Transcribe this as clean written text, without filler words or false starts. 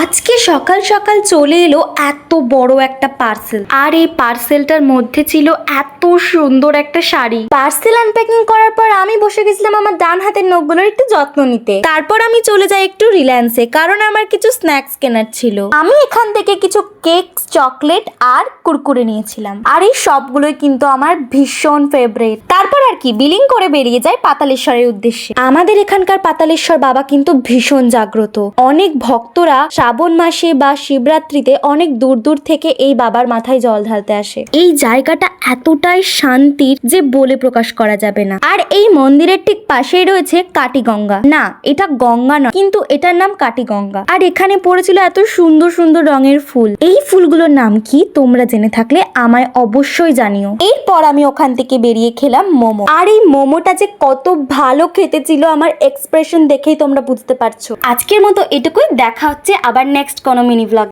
আজকে সকাল সকাল চলে এলো এত বড় একটা পার্সেল, আর এই পার্সেলটার মধ্যে ছিল এত সুন্দর একটা শাড়ি। পার্সেল আনপ্যাকিং করার পর আমি বসে গেছিলাম আমার ডান হাতের নখগুলোর একটু যত্ন নিতে। তারপর আমি চলে যাই একটু রিলায়েন্সে, কারণ আমার কিছু স্ন্যাক্স কেনার ছিল। আমি এখান থেকে কিছু কেক, চকলেট আর কুরকুরে নিয়েছিলাম, আর এই সবগুলোই কিন্তু আমার ভীষণ ফেভারিট। তারপর আর কি বিলিং করে বেরিয়ে যায় পাতালেশ্বরের উদ্দেশ্যে। আমাদের এখানকার পাতালেশ্বর বাবা কিন্তু ভীষণ জাগ্রত। অনেক ভক্তরা শ্রাবণ মাসে বা শিবরাত্রিতে অনেক দূর দূর থেকে এই বাবার মাথায় জল ঢালতে আসে। এই জায়গাটা এতটাই শান্তির যে বলে প্রকাশ করা যাবে না। আর এই মন্দিরের ঠিক পাশেই রয়েছে কাটিগঙ্গা। না, এটা গঙ্গা নয়, কিন্তু এটার নাম কাটিগঙ্গা। আর এখানে পড়েছিল এত সুন্দর সুন্দর রঙের ফুল। এই ফুলগুলোর নাম কি তোমরা জেনে থাকলে আমায় অবশ্যই জানিও। এরপর আমি ওখান থেকে বেরিয়ে খেলাম মোমো। আর এই মোমোটা যে কত ভালো খেতে ছিল আমার এক্সপ্রেশন দেখেই তোমরা বুঝতে পারছো। আজকের মতো এটুকুই, দেখা হচ্ছে আবার নেক্সট কোনো মিনি ব্লগ।